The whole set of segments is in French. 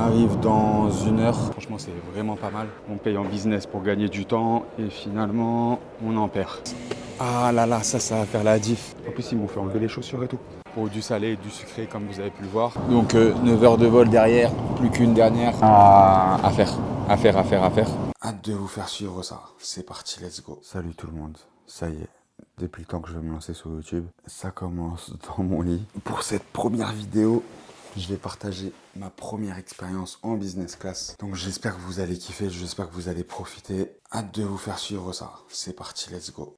arrive dans 1 heure. Franchement, c'est vraiment pas mal. On paye en business pour gagner du temps et finalement, on en perd. Ah là là, ça va faire la diff. En plus, ils m'ont fait enlever les chaussures et tout. Pour du salé et du sucré, comme vous avez pu le voir. Donc, 9 heures de vol derrière, plus qu'une dernière à faire. Hâte de vous faire suivre ça. C'est parti, let's go. Salut tout le monde. Ça y est. Depuis le temps que je vais me lancer sur YouTube, ça commence dans mon lit. Pour cette première vidéo, je vais partager ma première expérience en business class. Donc j'espère que vous allez kiffer, j'espère que vous allez profiter. Hâte de vous faire suivre ça. C'est parti, let's go.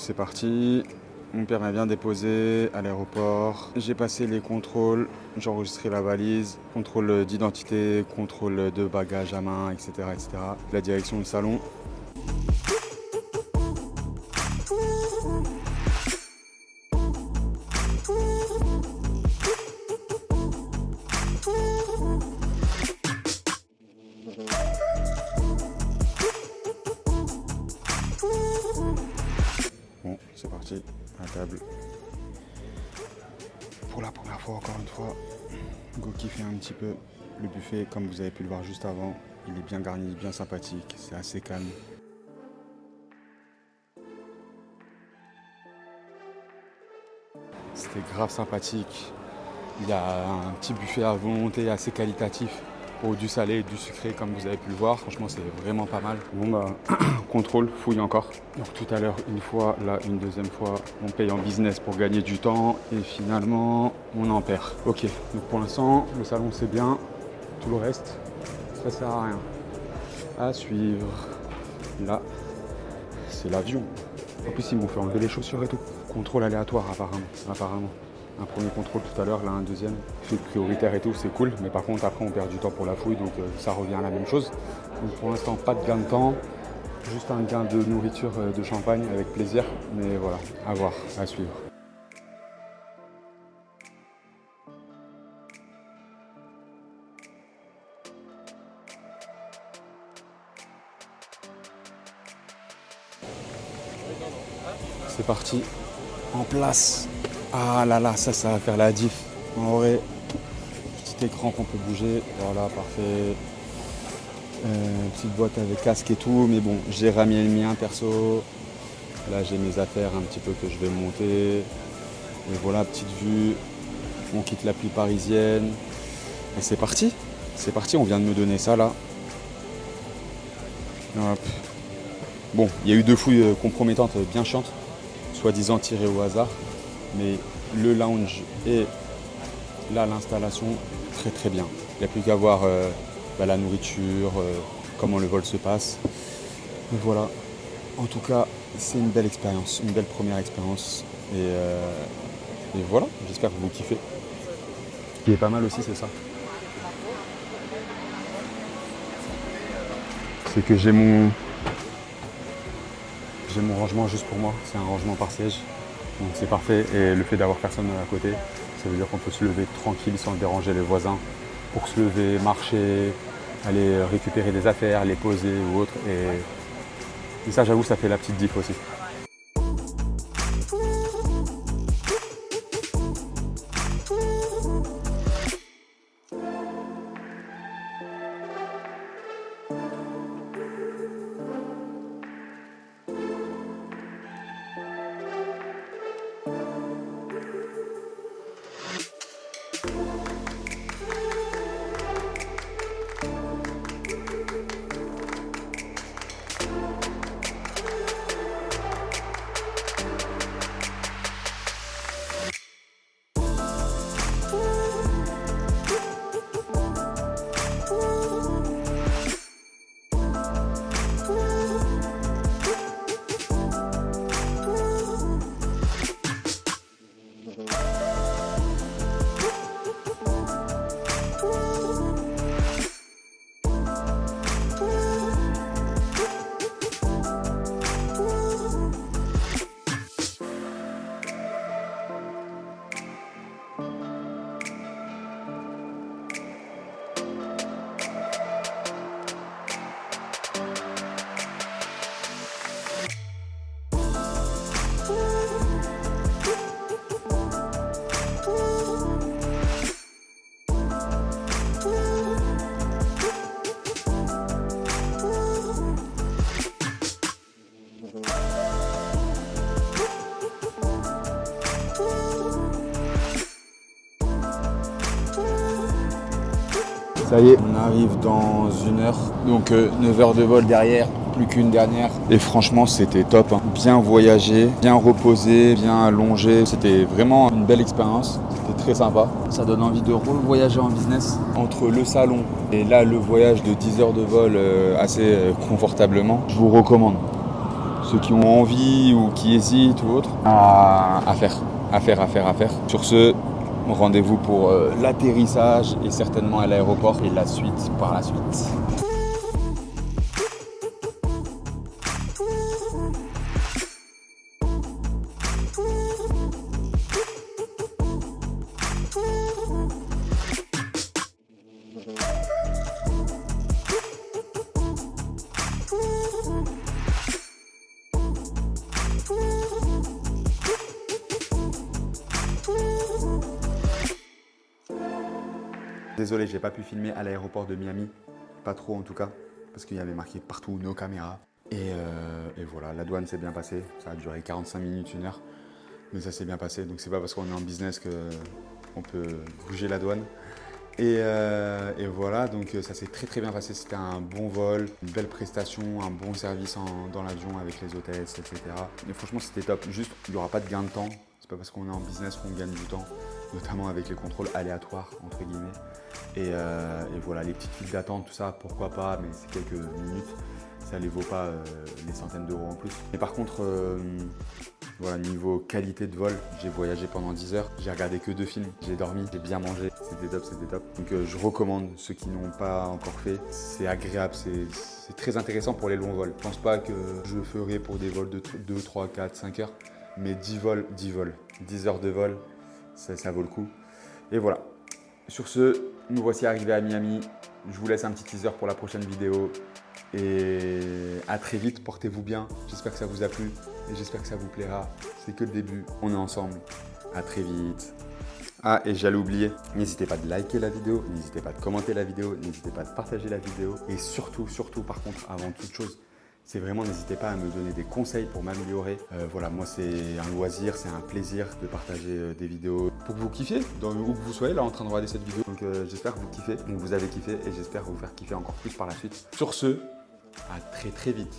C'est parti, mon père m'a bien déposé à l'aéroport. J'ai passé les contrôles, j'ai enregistré la valise, contrôle d'identité, contrôle de bagages à main, etc., etc. La direction du salon. Bon, c'est parti, à la table. Pour la première fois, encore une fois, go kiffer un petit peu. Le buffet, comme vous avez pu le voir juste avant, il est bien garni, bien sympathique, c'est assez calme. C'était grave sympathique. Il y a un petit buffet à volonté assez qualitatif. Pour du salé et du sucré, comme vous avez pu le voir. Franchement, c'est vraiment pas mal. Bon bah, contrôle, fouille encore. Donc tout à l'heure, une fois, là, une deuxième fois, on paye en business pour gagner du temps et finalement, on en perd. Ok, donc pour l'instant, le salon c'est bien. Tout le reste, ça sert à rien. À suivre. Là, c'est l'avion. En plus, ils m'ont fait enlever les chaussures et tout. Contrôle aléatoire, apparemment. Un premier contrôle tout à l'heure, là un deuxième. Fait prioritaire et tout, c'est cool. Mais par contre, après, on perd du temps pour la fouille, donc ça revient à la même chose. Donc pour l'instant, pas de gain de temps. Juste un gain de nourriture, de champagne, avec plaisir. Mais voilà, à voir, à suivre. C'est parti, en place. Ah là là, ça va faire la diff. En vrai, petit écran qu'on peut bouger, voilà, parfait. Petite boîte avec casque et tout, mais bon, j'ai ramené le mien perso. Là, j'ai mes affaires un petit peu que je vais monter. Et voilà, petite vue. On quitte l'appli parisienne. Et c'est parti, on vient de me donner ça là. Hop. Bon, il y a eu 2 fouilles compromettantes bien chiantes, soi-disant tirées au hasard. Mais le lounge et là l'installation, très très bien. Il n'y a plus qu'à voir la nourriture, comment le vol se passe. Mais voilà, en tout cas, c'est une belle expérience, une belle première expérience. Et voilà, j'espère que vous kiffez. Ce qui est pas mal aussi, c'est ça. C'est que j'ai mon rangement juste pour moi. C'est un rangement par siège. Donc c'est parfait. Et le fait d'avoir personne à côté, ça veut dire qu'on peut se lever tranquille sans déranger les voisins. Pour se lever, marcher, aller récupérer des affaires, les poser ou autre. Et ça, j'avoue, ça fait la petite diff aussi. Ça y est, on arrive dans 1 heure. Donc 9 heures de vol derrière, plus qu'une dernière. Et franchement, c'était top. Hein. Bien voyagé, bien reposé, bien allongé. C'était vraiment une belle expérience. C'était très sympa. Ça donne envie de revoyager en business. Entre le salon et là, le voyage de 10 heures de vol assez confortablement, je vous recommande. Ceux qui ont envie ou qui hésitent ou autre, à faire. Sur ce, rendez-vous pour l'atterrissage et certainement à l'aéroport et la suite par la suite. Désolé, j'ai pas pu filmer à l'aéroport de Miami, pas trop en tout cas, parce qu'il y avait marqué partout nos caméras. Et voilà, la douane s'est bien passée, ça a duré 45 minutes, 1 heure, mais ça s'est bien passé. Donc c'est pas parce qu'on est en business qu'on peut bouger la douane. Et voilà, donc ça s'est très bien passé, c'était un bon vol, une belle prestation, un bon service dans l'avion avec les hôtesses, etc. Mais franchement c'était top, juste il n'y aura pas de gain de temps, c'est pas parce qu'on est en business qu'on gagne du temps, notamment avec les contrôles aléatoires entre guillemets. Et voilà, les petites files d'attente, tout ça, pourquoi pas, mais c'est quelques minutes, ça ne les vaut pas les centaines d'euros en plus. Mais par contre, voilà, niveau qualité de vol, j'ai voyagé pendant 10 heures, j'ai regardé que 2 films, j'ai dormi, j'ai bien mangé, c'était top. Donc je recommande ceux qui n'ont pas encore fait, c'est agréable, c'est très intéressant pour les longs vols. Je pense pas que je le ferai pour des vols de 2, 3, 4, 5 heures, mais 10 vols, 10 heures de vol, ça vaut le coup. Et voilà. Sur ce, nous voici arrivés à Miami. Je vous laisse un petit teaser pour la prochaine vidéo. Et à très vite, portez-vous bien. J'espère que ça vous a plu et j'espère que ça vous plaira. C'est que le début, on est ensemble. À très vite. Ah, et j'allais oublier, n'hésitez pas de liker la vidéo, n'hésitez pas de commenter la vidéo, n'hésitez pas de partager la vidéo. Et surtout, par contre, avant toute chose, c'est vraiment, n'hésitez pas à me donner des conseils pour m'améliorer. Voilà, moi c'est un loisir, c'est un plaisir de partager des vidéos pour que vous kiffiez, où que vous soyez là en train de regarder cette vidéo. Donc j'espère que vous kiffez, donc vous avez kiffé et j'espère vous faire kiffer encore plus par la suite. Sur ce, à très vite.